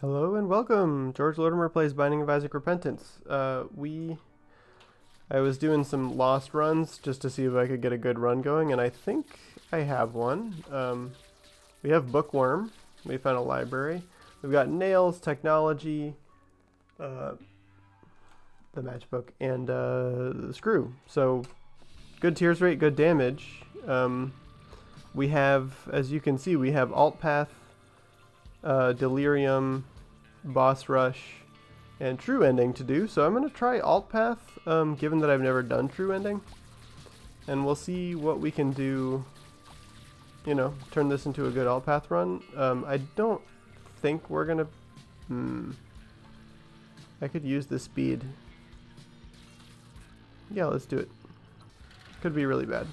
Hello and welcome. George Lortimer plays Binding of Isaac Repentance. I was doing some lost runs just to see if I could get a good run going, and I think I have one. We have Bookworm. We found a library. We've got Nails, Technology, the matchbook, and the Screw. So good tears rate, good damage. We have, as you can see, we have Alt Path, Delirium, Boss Rush, and True Ending to do. So I'm going to try Alt Path, given that I've never done True Ending. And we'll see what we can do, you know, turn this into a good Alt Path run. I don't think we're going to... I could use the speed. Yeah, let's do it. Could be really bad.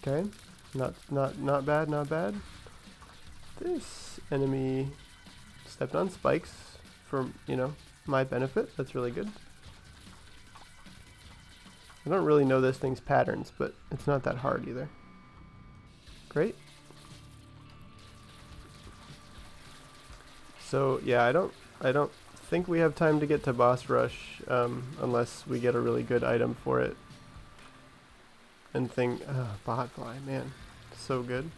Okay, not bad, not bad. This enemy stepped on spikes for, you know, my benefit. That's really good. I don't really know this thing's patterns, but it's not that hard either. Great. So yeah, I don't think we have time to get to Boss Rush unless we get a really good item for it. And Botfly, man, so good.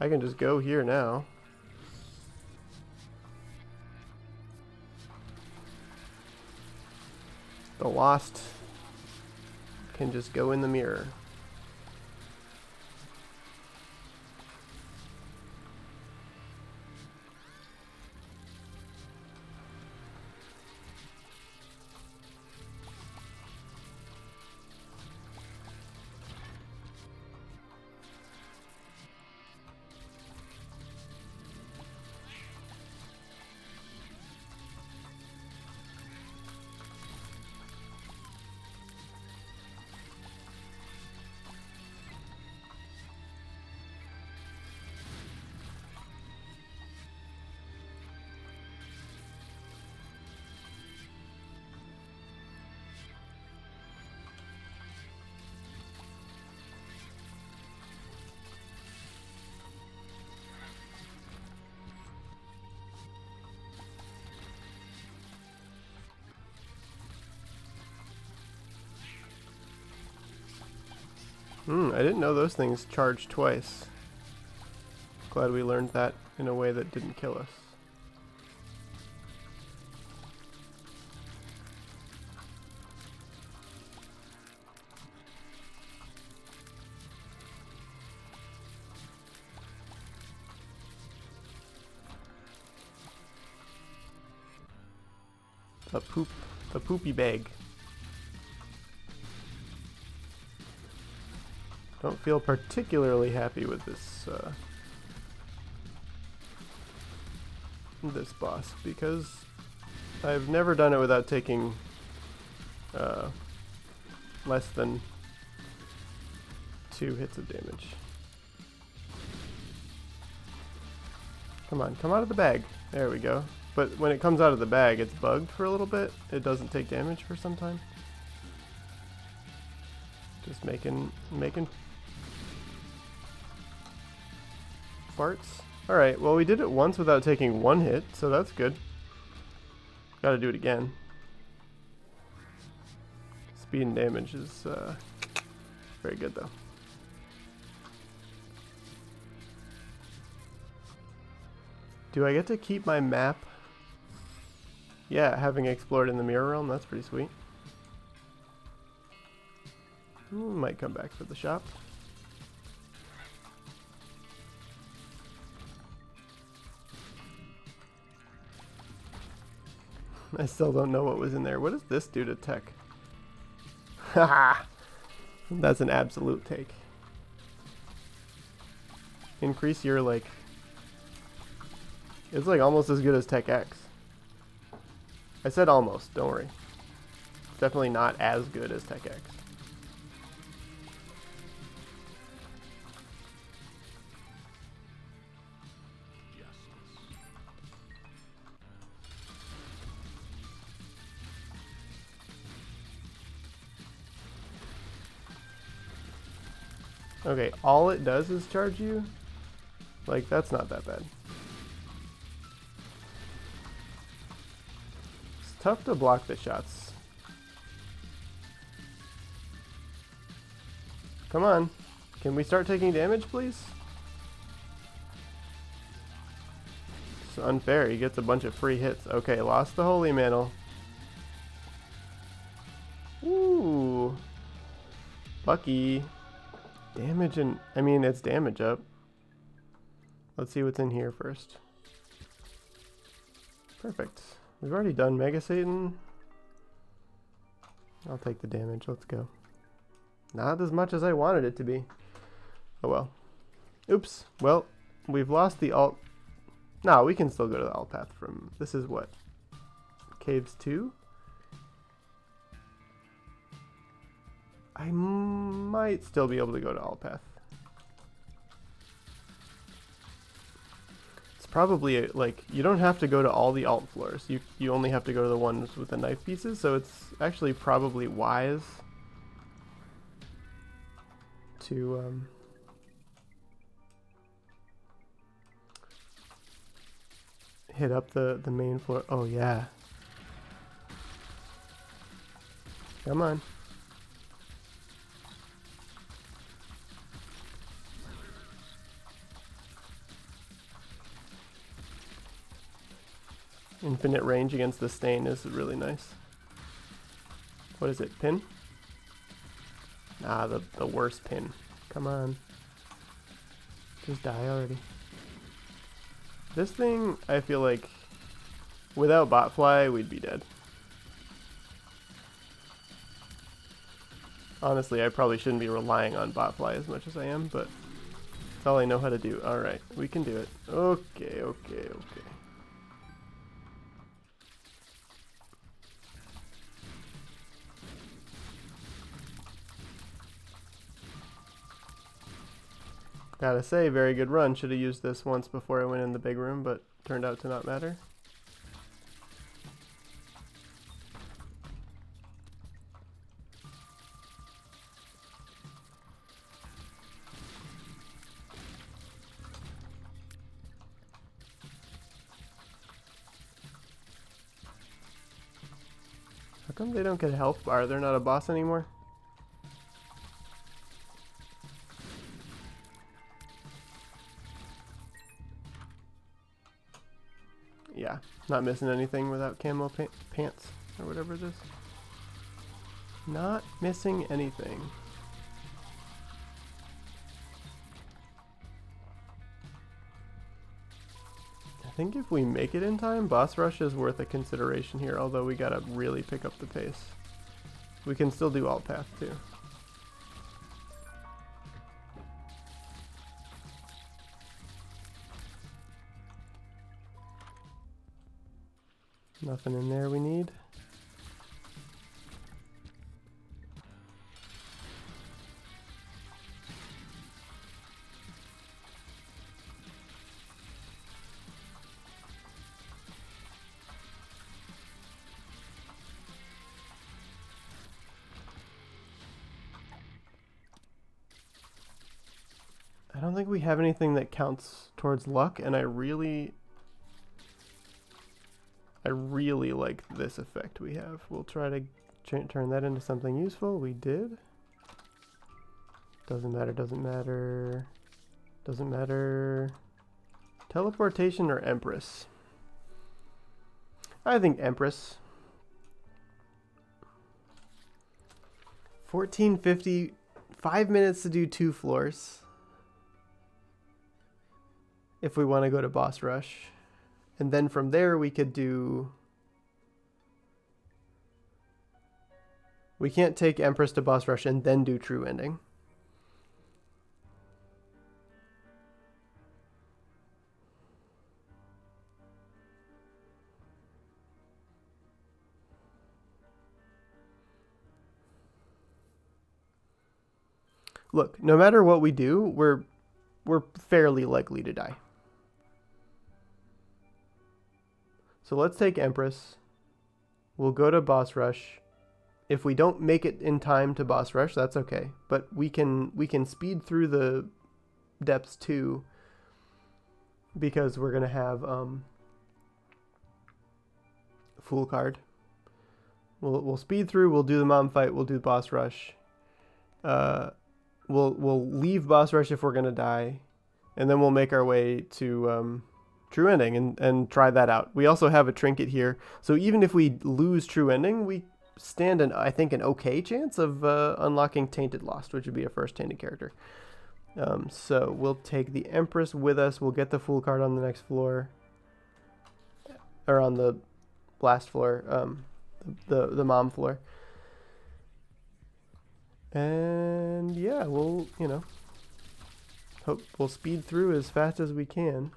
I can just go here now. The Lost can just go in the mirror. I didn't know those things charge twice. Glad we learned that in a way that didn't kill us. The poopy bag. Don't feel particularly happy with this this boss because I've never done it without taking less than 2 hits of damage. Come on, come out of the bag. There we go. But when it comes out of the bag, it's bugged for a little bit. It doesn't take damage for some time. Just making farts. Alright, well we did it once without taking 1 hit, so that's good. Gotta do it again. Speed and damage is very good though. Do I get to keep my map? Yeah, having explored in the Mirror Realm, that's pretty sweet. Might come back for the shop. I still don't know what was in there. What does this do to tech? Haha! That's an absolute take. Increase your, like... It's like almost as good as Tech X. I said almost, don't worry. It's definitely not as good as Tech X. Okay, all it does is charge you? Like, that's not that bad. It's tough to block the shots. Come on. Can we start taking damage, please? It's unfair. He gets a bunch of free hits. Okay, lost the Holy Mantle. Ooh. Lucky. Damage and... I mean, it's damage up. Let's see what's in here first. Perfect. We've already done Mega Satan. I'll take the damage. Let's go. Not as much as I wanted it to be. Oh well. Oops. Well, we've lost the alt... No, we can still go to the alt path from... This is what? Caves 2? I might still be able to go to alt path. It's probably like you don't have to go to all the alt floors. You only have to go to the ones with the knife pieces, so it's actually probably wise to hit up the main floor. Oh yeah. Come on. Infinite range against the stain is really nice. What is it? Pin? Ah, the worst pin. Come on. Just die already. This thing, I feel like, without Botfly, we'd be dead. Honestly, I probably shouldn't be relying on Botfly as much as I am, but it's all I know how to do. Alright, we can do it. Okay, okay, okay. Gotta say, very good run. Should have used this once before I went in the big room, but turned out to not matter. How come they don't get a health bar? They're not a boss anymore? Yeah, not missing anything without camo pants, or whatever it is. Not missing anything. I think if we make it in time, boss rush is worth a consideration here, although we gotta really pick up the pace. We can still do alt path too. Nothing in there we need. I don't think we have anything that counts towards luck, and I really like this effect we have. We'll try to turn that into something useful. We did. Doesn't matter, doesn't matter. Doesn't matter. Teleportation or Empress? I think Empress. 1450, 5 minutes to do 2 floors. If we want to go to boss rush. And then from there we could do... We can't take Empress to boss rush and then do true ending. Look, no matter what we do, we're fairly likely to die. So let's take Empress. We'll go to boss rush. If we don't make it in time to boss rush, that's okay. But we can speed through the depths too, because we're gonna have Fool card. We'll speed through. We'll do the mom fight. We'll do boss rush. We'll leave boss rush if we're gonna die, and then we'll make our way to true ending and try that out. We also have a trinket here, so even if we lose true ending, we stand I think an okay chance of unlocking Tainted Lost, which would be a first tainted character. So we'll take the Empress with us. We'll get the Fool card on the next floor, or on the last floor, the mom floor. And yeah, we'll, hope we'll speed through as fast as we can.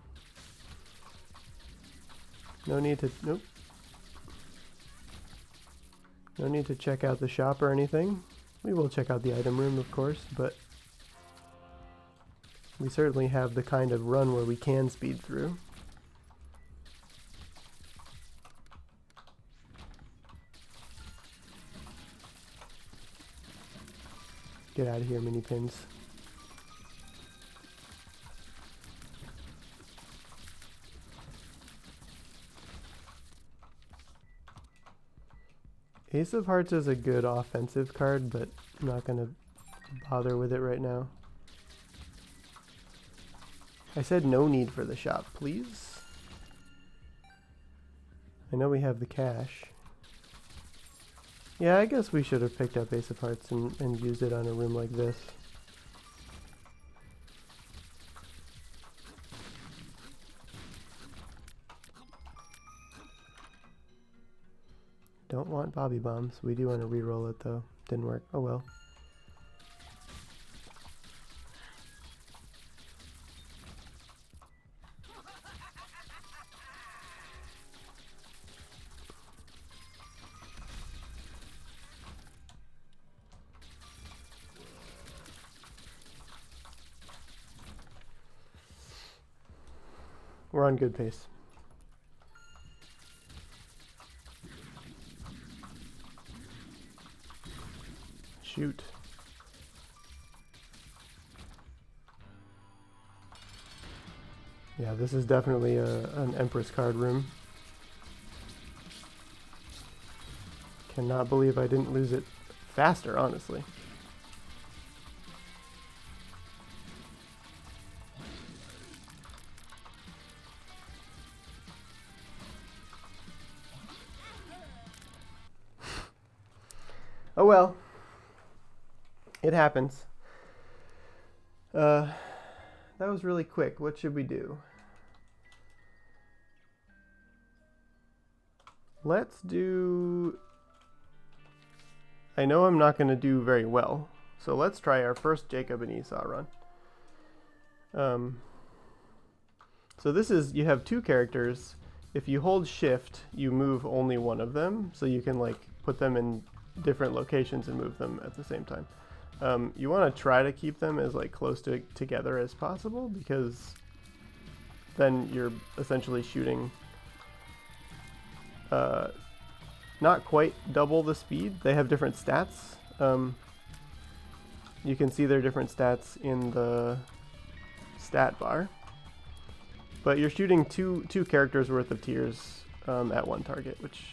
No need to check out the shop or anything. We will check out the item room, of course, but we certainly have the kind of run where we can speed through. Get out of here, mini pins. Ace of Hearts is a good offensive card, but I'm not going to bother with it right now. I said no need for the shop, please. I know we have the cash. Yeah, I guess we should have picked up Ace of Hearts and used it on a room like this. Don't want Bobby Bombs. We do want to re-roll it though. Didn't work. Oh well. We're on good pace. Shoot. Yeah, this is definitely an Empress card room. Cannot believe I didn't lose it faster, honestly. Oh well. It happens. That was really quick. What should we do? Let's do... I know I'm not going to do very well, so let's try our first Jacob and Esau run. So this is, you have two characters. If you hold shift, you move only one of them, so you can like put them in different locations and move them at the same time. You want to try to keep them as like close together as possible, because then you're essentially shooting not quite double the speed. They have different stats. You can see their different stats in the stat bar, but you're shooting two characters worth of tiers at one target, which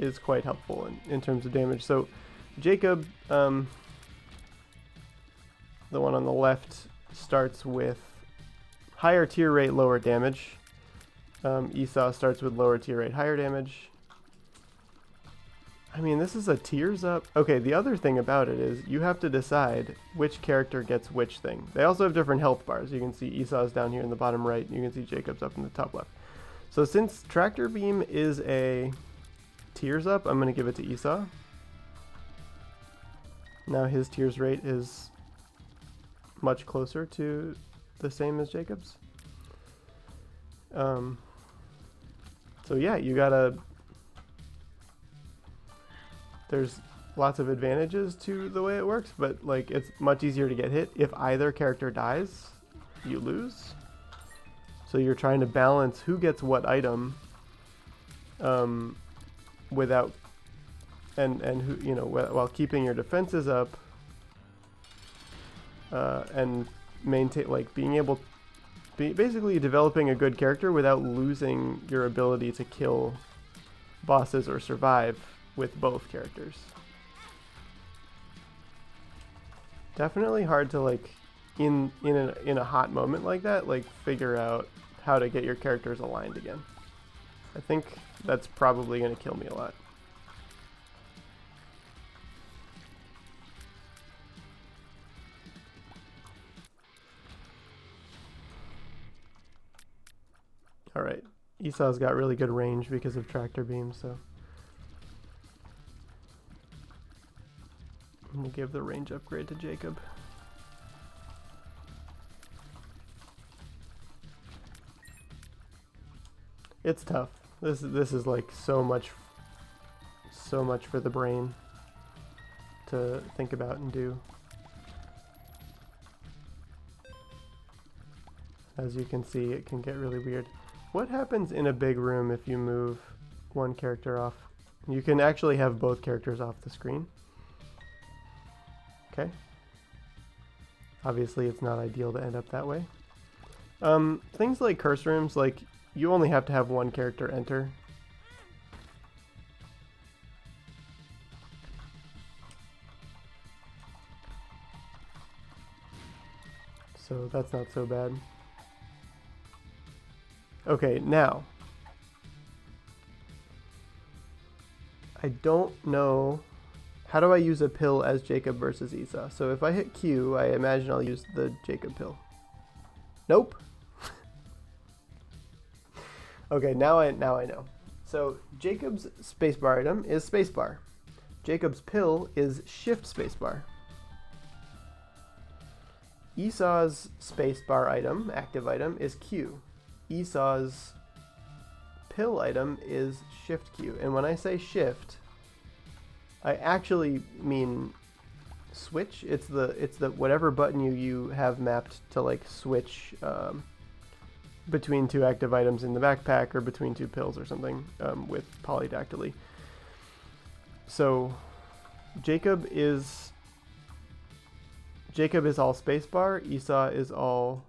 is quite helpful in terms of damage. So Jacob, the one on the left, starts with higher tier rate, lower damage. Esau starts with lower tier rate, higher damage. I mean, this is a tiers up. Okay, the other thing about it is you have to decide which character gets which thing. They also have different health bars. You can see Esau's down here in the bottom right. You can see Jacob's up in the top left. So since Tractor Beam is a tiers up, I'm going to give it to Esau. Now his tiers rate is much closer to the same as Jacob's. So yeah, you gotta... There's lots of advantages to the way it works, but like it's much easier to get hit. If either character dies, you lose. So you're trying to balance who gets what item without and who, you know, while keeping your defenses up, and maintain, like, being able, basically developing a good character without losing your ability to kill bosses or survive with both characters. Definitely hard to, like, in a hot moment like that, like, figure out how to get your characters aligned again. I think that's probably going to kill me a lot. Alright, Esau's got really good range because of tractor beams, so we'll give the range upgrade to Jacob. It's tough. This is like so much for the brain to think about and do. As you can see, it can get really weird. What happens in a big room if you move one character off? You can actually have both characters off the screen. Okay. Obviously, it's not ideal to end up that way. Things like curse rooms, like, you only have to have one character enter. So that's not so bad. Okay, now, I don't know, how do I use a pill as Jacob versus Esau? So if I hit Q, I imagine I'll use the Jacob pill. Nope. Okay, now I know. So Jacob's spacebar item is spacebar. Jacob's pill is shift spacebar. Esau's spacebar item, active item, is Q. Esau's pill item is shift Q. And when I say shift, I actually mean switch. It's the whatever button you have mapped to, like, switch between two active items in the backpack or between two pills or something, with polydactyly. So Jacob is all spacebar, Esau is all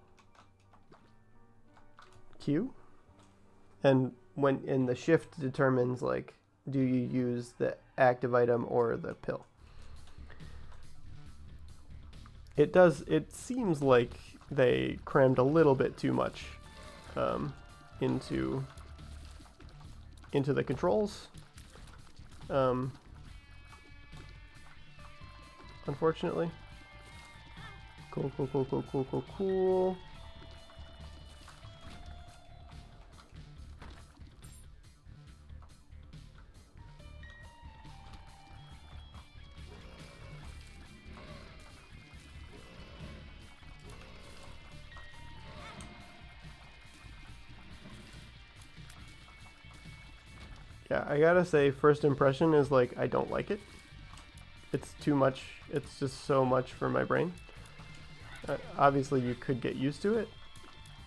Q, and the shift determines, like, do you use the active item or the pill. It seems like they crammed a little bit too much into the controls, unfortunately. Cool. Yeah, I gotta say, first impression is, like, I don't like it. It's too much. It's just so much for my brain. Obviously, you could get used to it.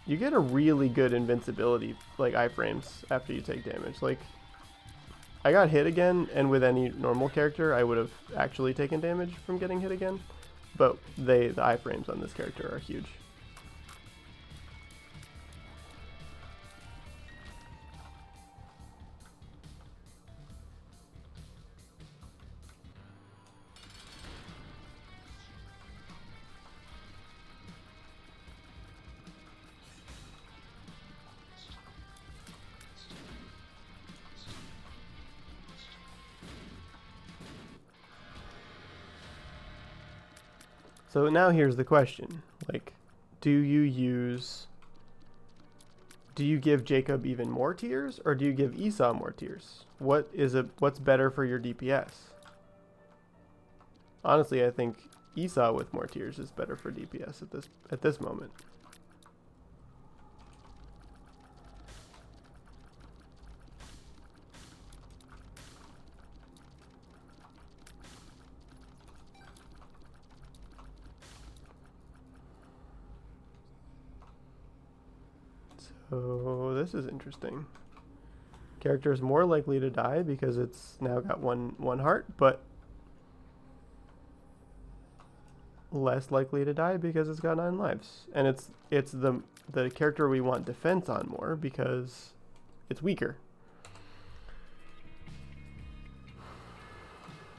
You get a really good invincibility, like, iframes after you take damage. Like, I got hit again, and with any normal character, I would have actually taken damage from getting hit again. But the iframes on this character are huge. So now here's the question, like, do you give Jacob even more tiers, or do you give Esau more tiers? What's better for your DPS? Honestly, I think Esau with more tiers is better for DPS at this moment. So this is interesting. Character is more likely to die because it's now got one heart, but less likely to die because it's got 9 lives. And it's the character we want defense on more because it's weaker.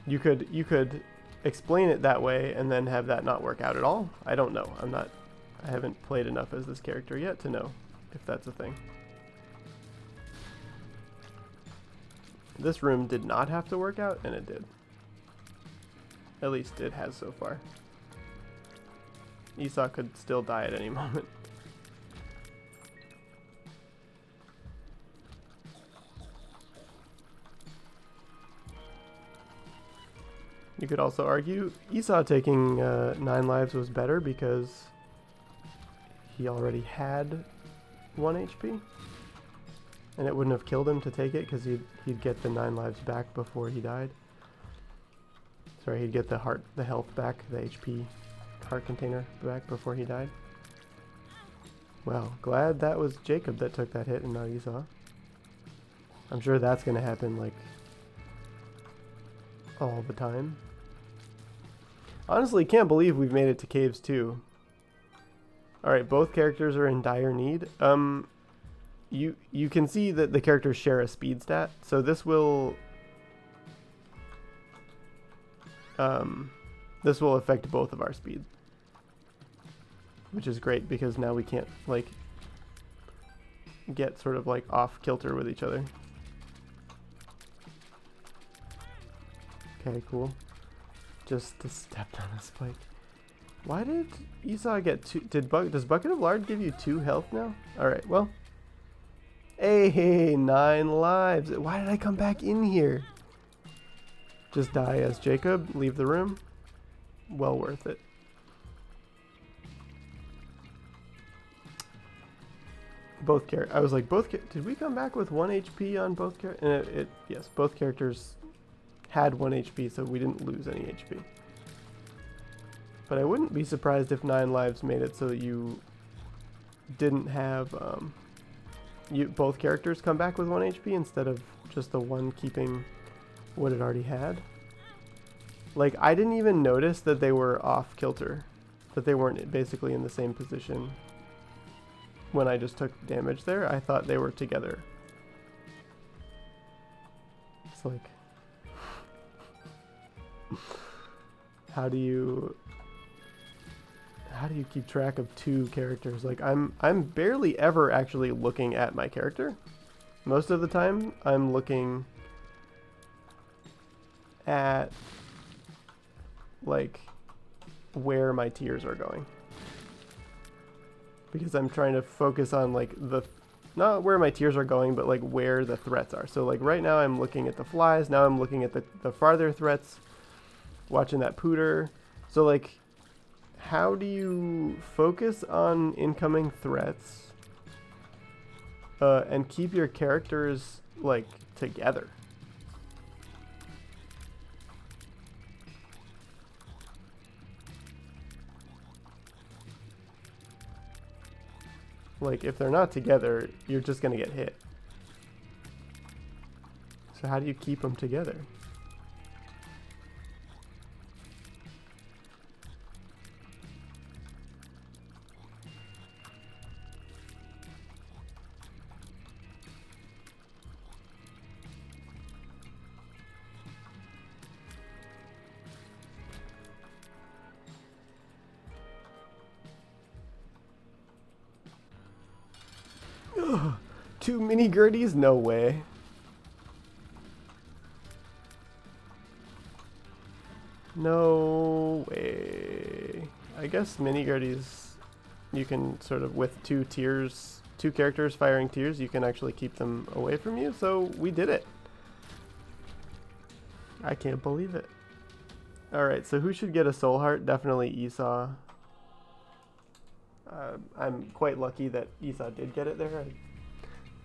You could explain it that way and then have that not work out at all. I don't know. I haven't played enough as this character yet to know if that's a thing. This room did not have to work out, and it did. At least it has so far. Esau could still die at any moment. You could also argue Esau taking 9 lives was better because he already had 1 HP. And it wouldn't have killed him to take it because he'd get the 9 lives back before he died. Sorry, he'd get the health back, the HP heart container back before he died. Well, glad that was Jacob that took that hit and not Esau. I'm sure that's going to happen, like, all the time. Honestly, can't believe we've made it to caves too. Alright, both characters are in dire need. You can see that the characters share a speed stat, so this will affect both of our speed, which is great because now we can't like get sort of like off kilter with each other. Okay, cool. Just stepped on a spike. Why did Esau get 2? Does Bucket of Lard give you 2 health now? All right, well. Hey, 9 lives. Why did I come back in here? Just die as Jacob, leave the room. Well worth it. I was like, did we come back with 1 HP on both characters? And yes, both characters had 1 HP, so we didn't lose any HP. But I wouldn't be surprised if 9 lives made it so that you didn't have both characters come back with 1 HP instead of just the one keeping what it already had. Like, I didn't even notice that they were off kilter, that they weren't basically in the same position when I just took damage there. I thought they were together. It's like, how do you keep track of 2 characters? Like, I'm barely ever actually looking at my character. Most of the time I'm looking at like where my tiers are going, because I'm trying to focus on like not where my tiers are going, but like where the threats are. So like right now I'm looking at the flies, now I'm looking at the farther threats, watching that pooter. So like, how do you focus on incoming threats and keep your characters like together? Like, if they're not together, you're just gonna get hit. So how do you keep them together? Ugh, 2 mini Gerties? No way. No way. I guess mini Gerties, you can sort of, with 2 characters firing tiers, you can actually keep them away from you. So we did it. I can't believe it. Alright, so who should get a soul heart? Definitely Esau. I'm quite lucky that Esau did get it there. I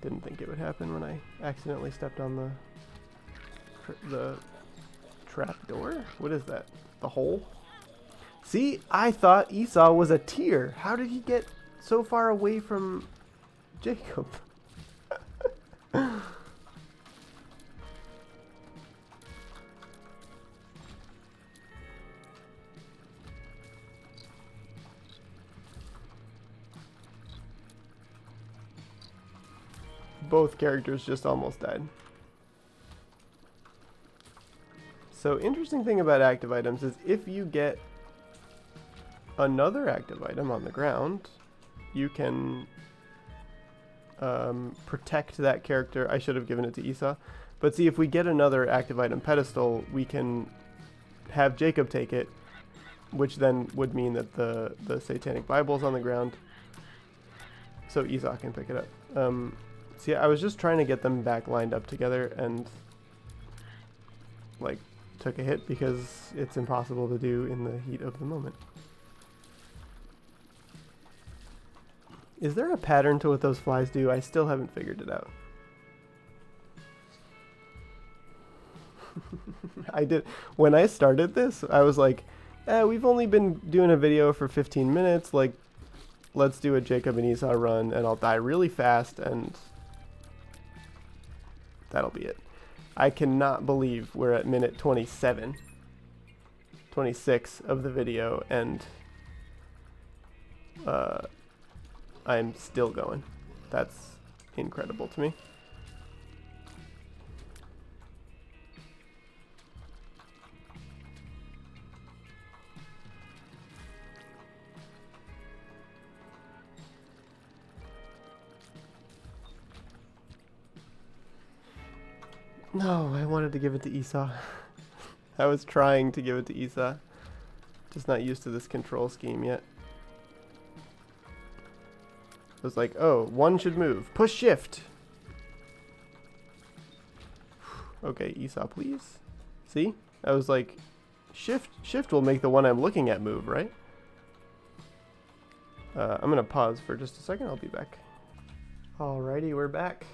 didn't think it would happen when I accidentally stepped on the trap door. What is that? The hole? See, I thought Esau was a tier. How did he get so far away from Jacob? both characters just almost died. So interesting thing about active items is if you get another active item on the ground, you can protect that character. I should have given it to Esau. But see, if we get another active item pedestal, we can have Jacob take it, which then would mean that the Satanic Bible is on the ground. So Esau can pick it up. See, I was just trying to get them back lined up together and like took a hit because it's impossible to do in the heat of the moment. Is there a pattern to what those flies do? I still haven't figured it out. I did. When I started this, I was like, we've only been doing a video for 15 minutes. Like, let's do a Jacob and Esau run, and I'll die really fast, and that'll be it. I cannot believe we're at minute 27, 26 of the video, and I'm still going. That's incredible to me. No, I wanted to give it to Esau. I was trying to give it to Esau. Just not used to this control scheme yet. I was like, oh, one should move. Push shift. Okay, Esau, please. See? I was like, shift will make the one I'm looking at move, right? I'm going to pause for just a second. I'll be back. Alrighty, we're back.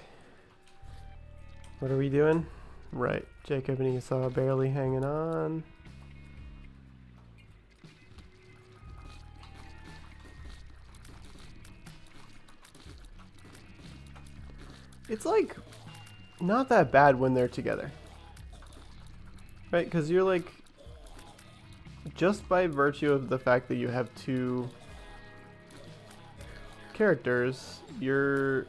What are we doing? Right, Jacob and Esau barely hanging on. It's like not that bad when they're together. Right? Because you're like, just by virtue of the fact that you have two characters, you're,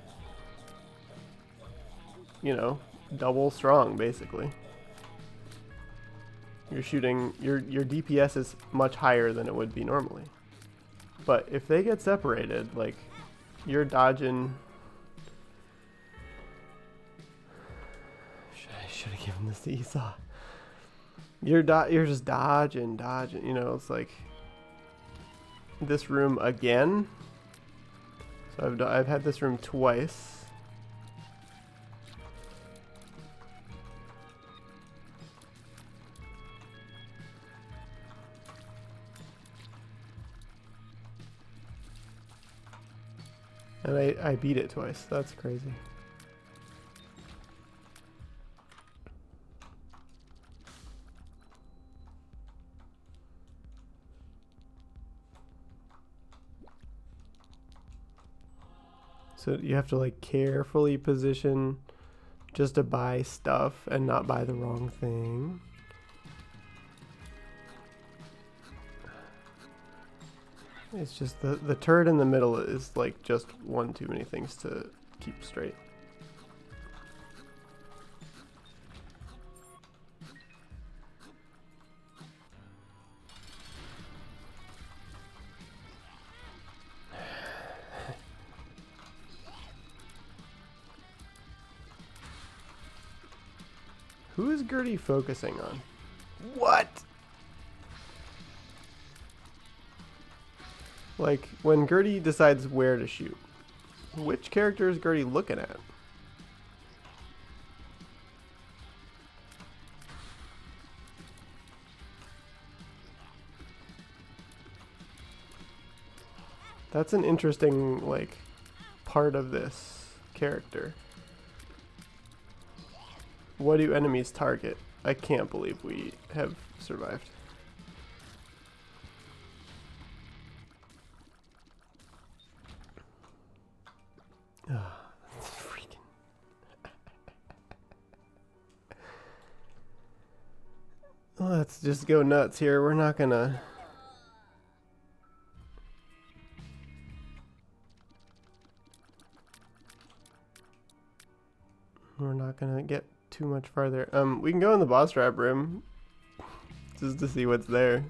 you know, double strong basically. You're shooting, your DPS is much higher than it would be normally. But if they get separated, like, you're dodging. I should have given this to Esau. You're just dodging, you know. It's like this room again. So I've had this room twice. And I beat it twice. That's crazy. So you have to like carefully position just to buy stuff and not buy the wrong thing. It's just the turret in the middle is like just one too many things to keep straight. Who is Gertie focusing on? What? Like, when Gertie decides where to shoot, which character is Gertie looking at? That's an interesting, like, part of this character. What do enemies target? I can't believe we have survived. Freaking. Let's just go nuts here. We're not gonna. We're not gonna get too much farther. We can go in the boss trap room just to see what's there.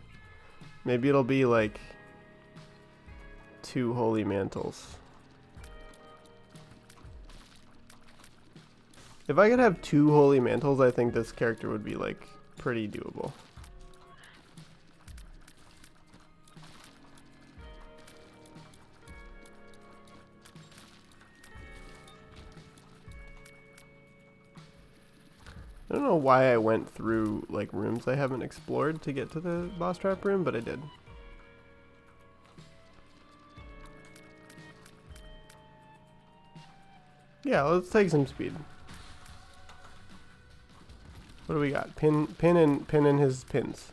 Maybe it'll be like 2 holy mantles. If I could have 2 holy mantles, I think this character would be like pretty doable. I don't know why I went through like rooms I haven't explored to get to the boss trap room, but I did. Yeah, let's take some speed. What do we got? Pin in his pins.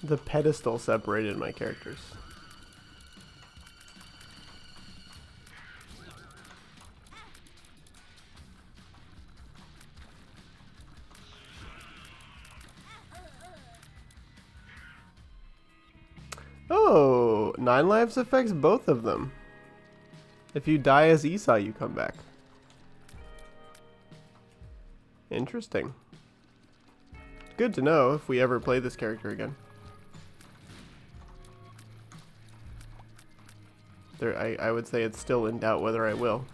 The pedestal separated my characters. Oh, 9 lives affects both of them. If you die as Esau, you come back. Interesting. Good to know if we ever play this character again. I would say it's still in doubt whether I will.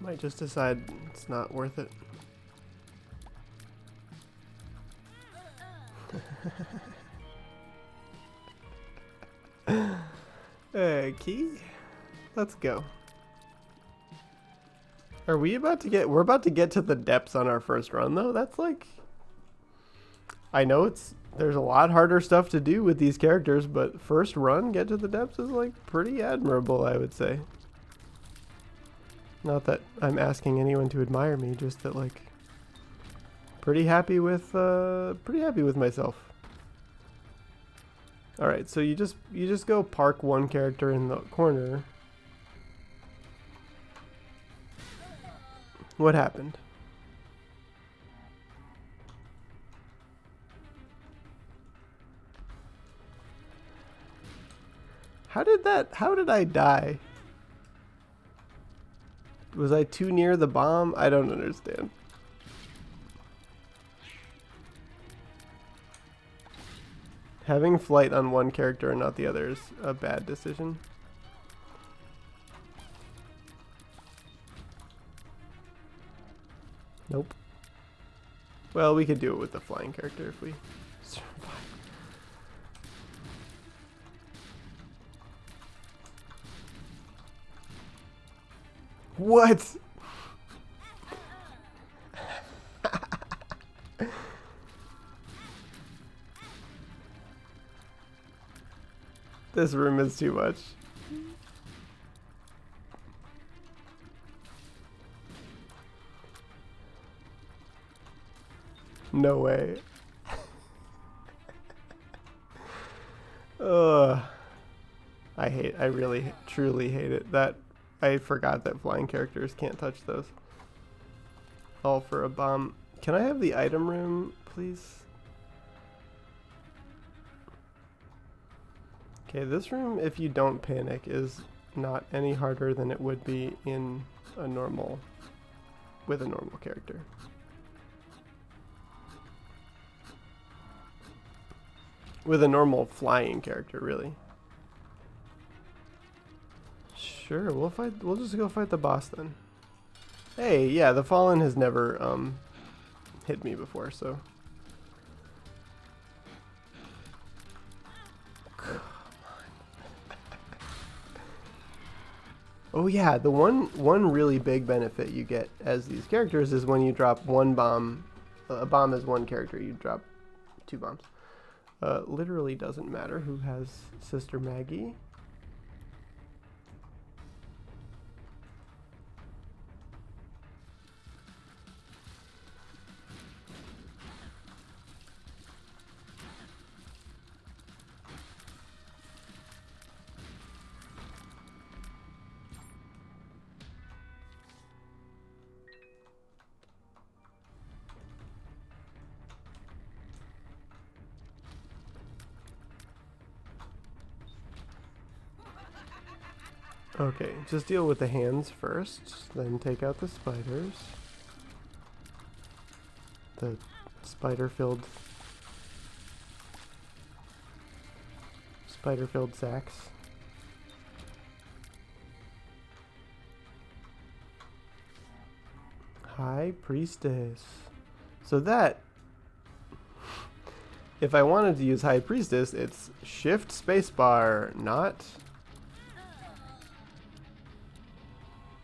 Might just decide it's not worth it. Key? Let's go. Are we about to get... We're about to get to the depths on our first run, though? That's like... I know there's a lot harder stuff to do with these characters, but first run, get to the depths is like pretty admirable, I would say. Not that I'm asking anyone to admire me, just that like pretty happy with myself. All right, so you just go park one character in the corner. What happened? How did I die? Was I too near the bomb? I don't understand. Having flight on one character and not the other is a bad decision. Nope. Well, we could do it with the flying character if we survive. What? This room is too much. No way. Ugh. I really, truly hate it. I forgot that flying characters can't touch those. All for a bomb. Can I have the item room, please? Okay, this room, if you don't panic, is not any harder than it would be in a normal, with a normal character. With a normal flying character, really. Sure, we'll just go fight the boss then. Hey, yeah, the Fallen has never hit me before, so. Come on. Oh yeah, the one really big benefit you get as these characters is when you drop one bomb, a bomb as one character, you drop 2 bombs. Literally doesn't matter who has Sister Maggie. Okay, just deal with the hands first, then take out the spiders. The spider-filled sacks. High Priestess. So that, if I wanted to use High Priestess, it's Shift Spacebar, not...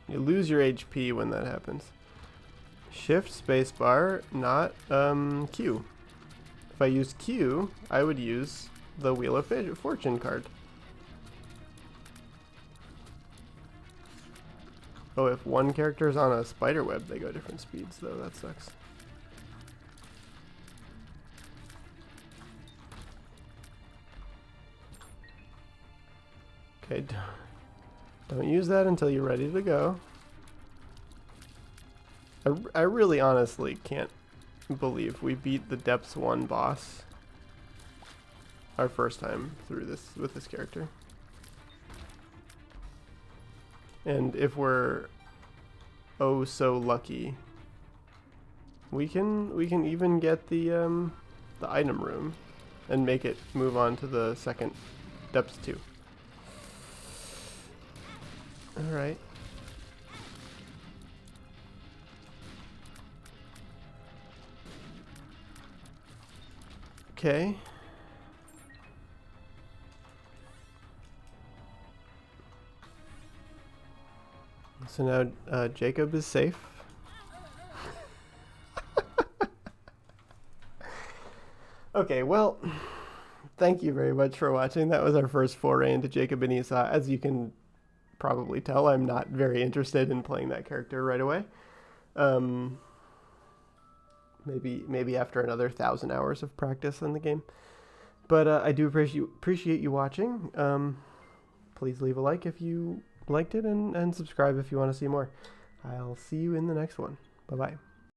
You lose your HP when that happens. Shift Spacebar, not Q. If I used Q, I would use the Wheel of Fortune card. Oh, if one character is on a spider web, they go different speeds, though. That sucks. Okay, don't use that until you're ready to go. I really honestly can't believe we beat the Depths 1 boss our first time through this with this character. And if we're oh so lucky, we can even get the item room and make it move on to the second Depths 2. All right. Okay. So now Jacob is safe. Okay, well, thank you very much for watching. That was our first foray into Jacob and Esau. As you can probably tell, I'm not very interested in playing that character right away. Maybe after another 1,000 hours of practice in the game. But I do appreciate you watching. Please leave a like if you liked it, and subscribe if you want to see more. I'll see you in the next one. Bye-bye.